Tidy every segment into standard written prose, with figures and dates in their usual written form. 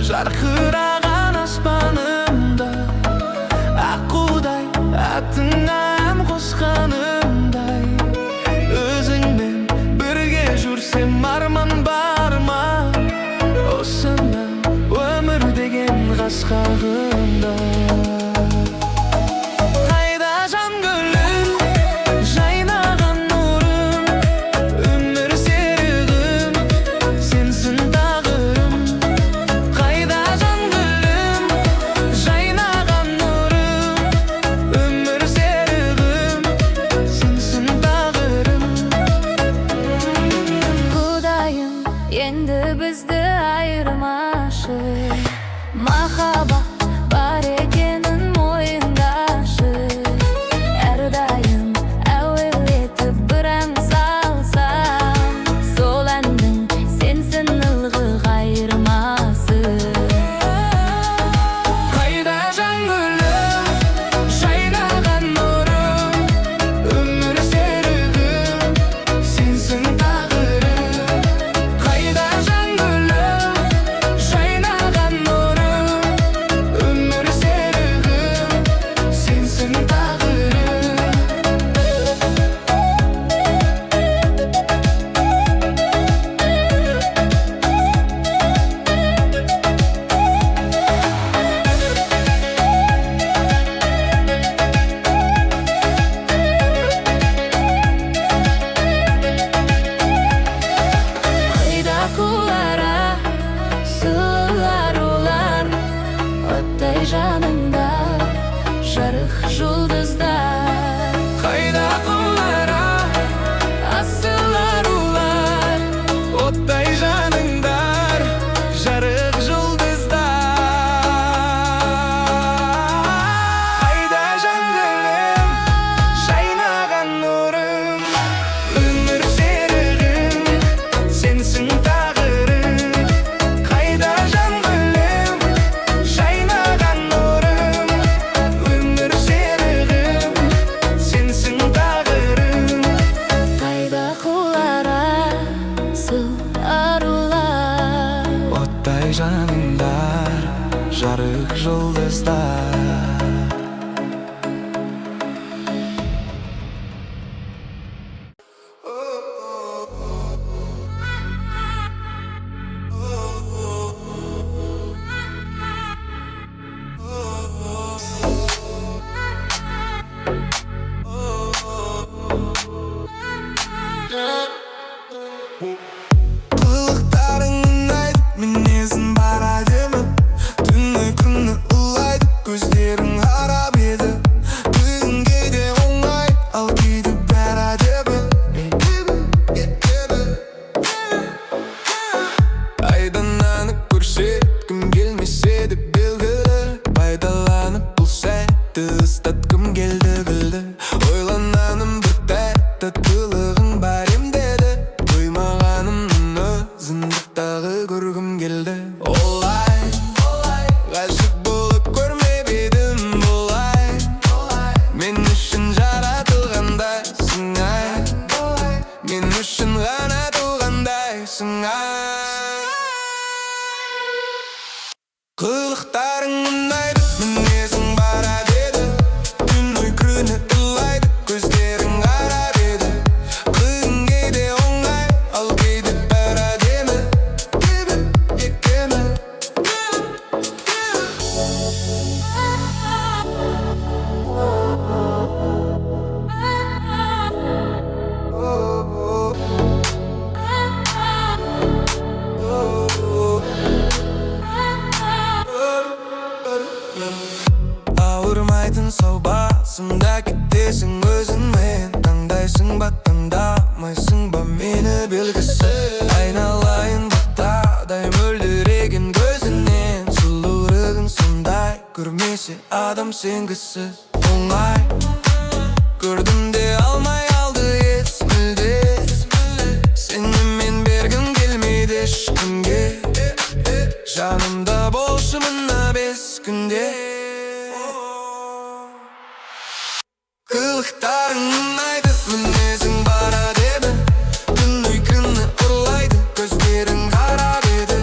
жарқыраған аспанымда, аққудай атыңнан қосқанымдай, өзіңмен бірге жүрсем арман бар ма? Осыны өмір деген қасқағында. Қайда жан гүлім, жайнаған нұрым, өмір серігім, сенсің тағдырым. Қайда жан гүлім, жайнаған нұрым, өмір серігім, сенсің тағдырым. Құдайым енді бізді айырмашы, махаббат бар екенін мойындашы. Әрдайым әуелетіп бір ән салсам, сол әннің сенсің ылғи қайырмасы. Қайда жан гүлім, жайнаған нұрым, өмір серігім, сенсің тағдырым. Қайда жан гүлім, жайнаған нұрым, өмір серігім, сенсің тағдырым. Қайда құлара сұлулар олар, оттай жанында жарық жұлдыздар. Қайда құлара асылар олар, оттай жаныңдар жарық жұлдыздар. Қайда жан гүлім, жайнаған нұрым, өмір серігім, сенсің тағдырым. Қайда жан гүлім, жайнаған нұрым, өмір серігім, сенсің тағдырым. Қайда құлара сұлу арулар, оттай жаныңдар жарық жұлдыздар. Қылықтарың ұнайды, мінезің бар әдемі, түні күні ұлайды, көздерің қарап еді. Күн кейде оңай, ал кейде бәрі әдемі. Айдананы көрсеткім келмесе де белгілі, пайдаланып бұл сәтті ұстаткым келді гүлді. Ойлананым бір тәтті тылығың бар емдеді, қоймағанымның өзіңді тағы көргім келді. Олай, ғашық болып көрмеп едім болай, мен үшін жаратылғандайсың ай, мен үшін ғана туғандайсың ай. Қылықтарың ұнайды, мінезің бар әдеді, түні күні ұлайды, көздерің қарап еді. Күн кейде оңай, ал кейде бәрі әдемі. Екемі. Ауырмайтын сау басымда кетесің өзіңмен, таңдайсың ба таңдамайсың ба мені белгісіз. Айналайын батадай мөлдіреген көзінен, сұлулығың сондай, көрмесе адам сенгісіз. Оңай көрдім де алмай алды ес мүлде, сенімен бергім келмейді ешкімге. Жанымда болшы мына 5 күнде. Қылықтарың ұнайды, мінезің бар әдемі, түні күні ұрлайды, көздерің қарап еді.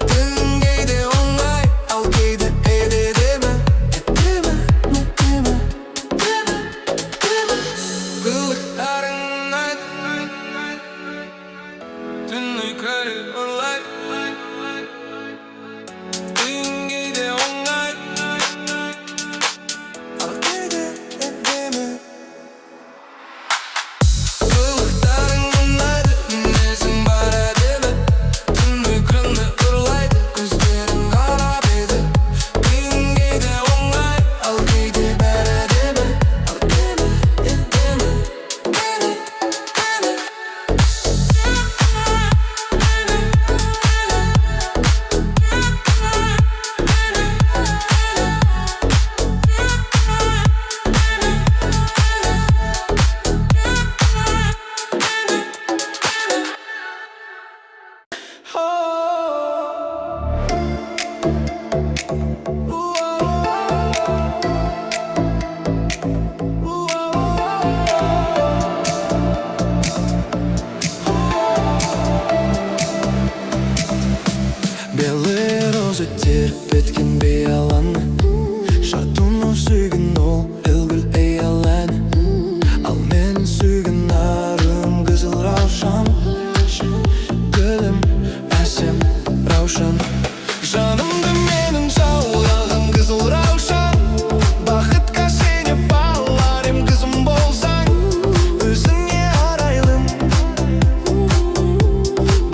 Түн кейде оңай, Белые розы терпеткен беяланы Шатуну сүйген ол үлгіл эяләні Ал мен сүйген арым қызыл раушан Гүлім әсем раушан Жанымды менің жаулаған қызыл раушан Бақытқа сені баларым қызым болсаң Өзіңе арайлым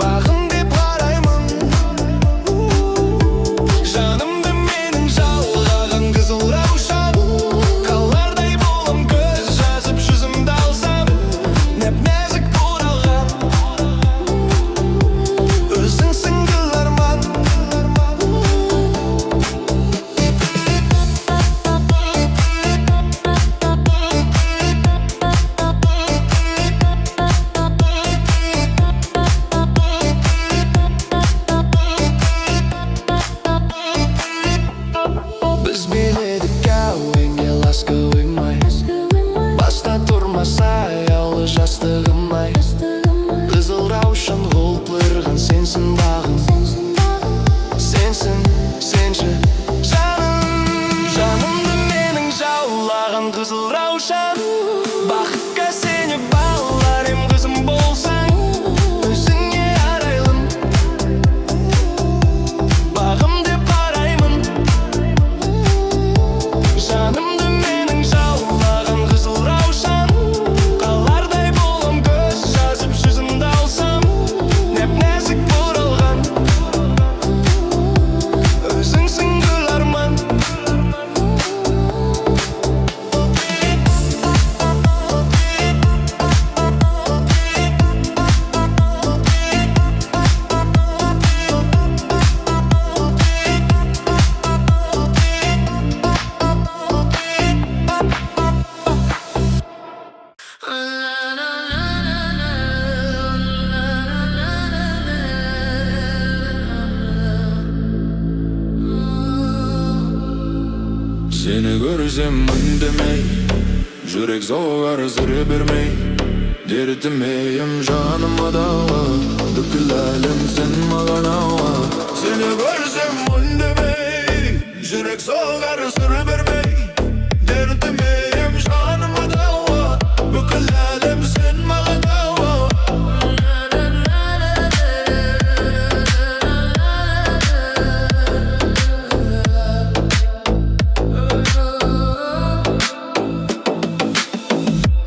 Бағым деп қараймын Жанымды менің жалғаған қызыл раушан Қалардай болам көз жазып жүзімді алсам Нәп-нәзік бұралған Өзіңсің гүл арман Біз биледік әуенге ласковый май Баста тұрмаса аялы жастығым ай Қызыл раушан құлпырған сенсің бағым Сенсің, сенші жаным Жанымды менің жаулаған қызыл раушан Бақытқа сені баларым қызым болсаң Өзіңе арайлым Бағым деп қараймын Жанымды менің жаулаған қызыл раушан Қалардай болам көз жазып жүзімді алсам Нәп-нәзік бұралған Өзіңсің гүл арман Seni görсем үндемей Жүрек соғар сыр бермей Дертімейім жаныма дауа Бүкіл әлем сен маған ауа Сені көрсем үндемей Жүрек соғар сыр бермей Дертімейім жаныма дауа Бүкіл әлем сен маған ауа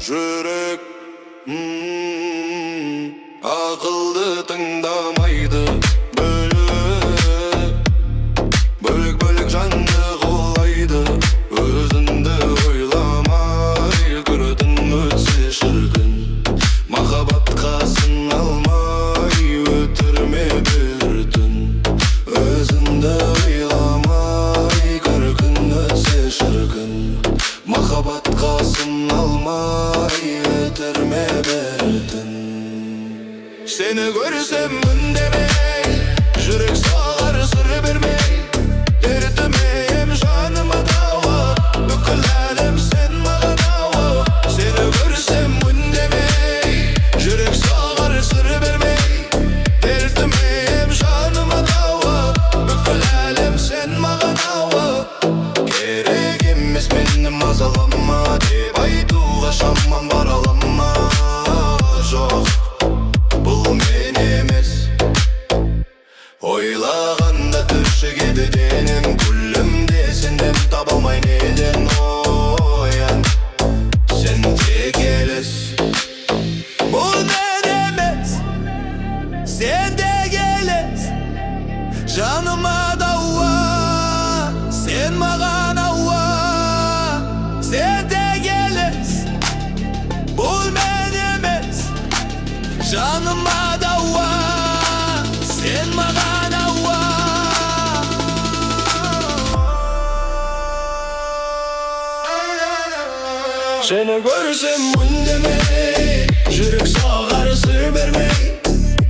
Жүрек ақылды тыңдамайды Бөлек жанды қолайды Өзіңді ойламай күретін өтсе шіркін Махаббатқа сыналмай өтірме бір түн Өзіңді ойламай күркін өтсе шіркін Махаббатқа сыналмай өтірме бір түн Сені көрсем үндемей Жүрек соғар сыр бермей Дертімейім жаныма дауа Бүкіл әлем сен маған ауа Сені көрсем үндемей Жүрек соғар сыр бермей Дертімейім жаныма дауа Бүкіл әлем сен маған ауа Керек емес мені мазалама Деп айтуға шамам бар алама Жоқ бұл мен емес Ойлағанда түршігеді денім Күлімде сенден таба алмай неден оян Сен тек елес Бұл мен емес Сен тек елес Жаныма дауа Сен маған ауа Сен тек елес Бұл мен емес Жаныма дауа Сен маған ауа Seni görсем үндемей Жүрек соғар сыр бермей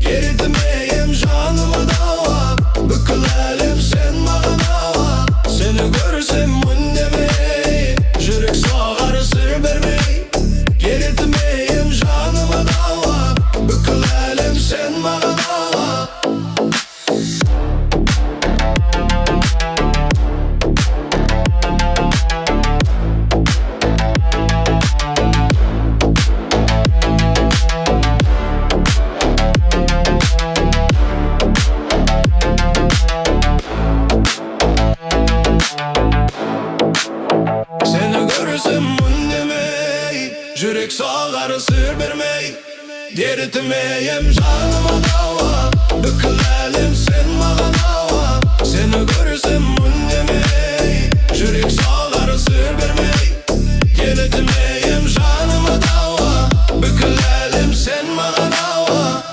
Ерітмейім жаныма дауа Бүкіл әлем сен маған ауа sağar sır vermey Dertmeyem canıma dava Bükül elim sen mağan hava Seni görürsem mündemey Yürek sağar sır vermey Dertmeyem canıma dava Bükül elim sen mağan hava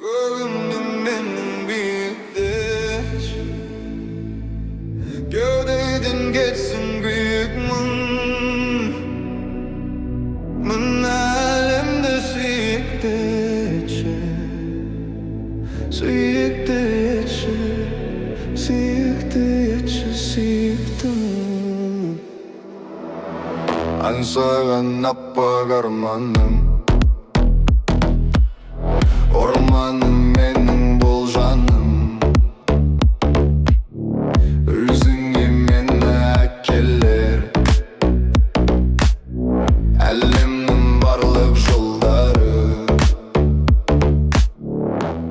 Göründüm benim büyükdeş Gövdeyden geçsin büyük Mın elimde suyukdeçe Suyukdeçe Suyukdeçe Suyuktum Ansağın appa karmanım Ormanım menin bol canım Üzüngü menne akkeller Elimnin barlık yolları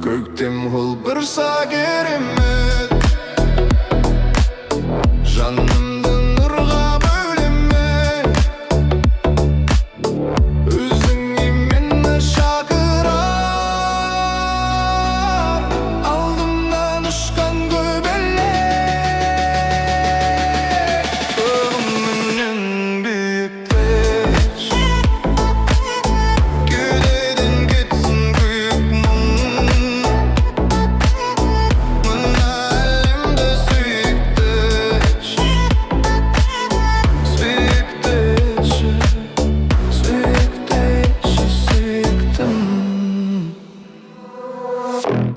Köktem hulbırsa geremek Canımdan nurga bölemek Üzüngü menne şakırar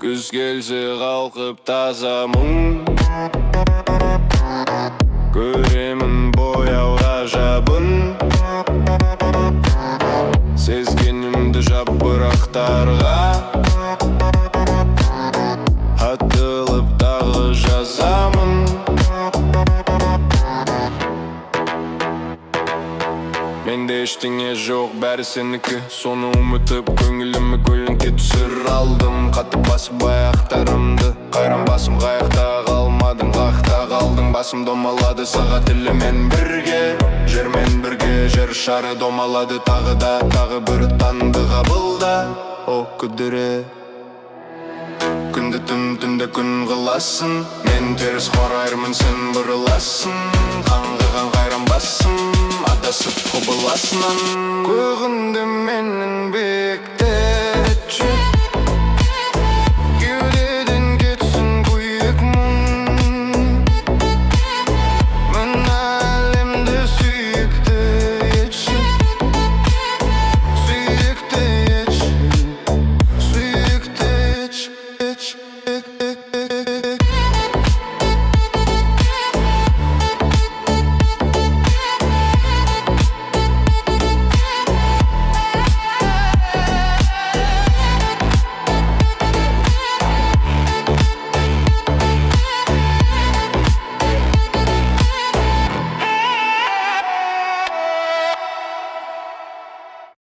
Güz gelse kalkıp taza mum Göremin boyav gajabın Sezginimdi japıraqtarga Hatılıp dağı жазамын Mende eştiğe жоқ бәрі сенікі Соны ұмытып көңілімі көлеңке түсір алдым Қатып басып аяқтарымды Қайран басым қайықта қалмадың Қақта қалдың басым домалады Сағат тілімен бірге Жермен бірге жер шары домалады Тағы да тағы бір танды қабылда О күдіре Күнді түн-түнде күн қыласың Мен теріс қарайырмын сен бұрыласың Қаңғыған қайран басым Адасып құбыласынан Көгіндім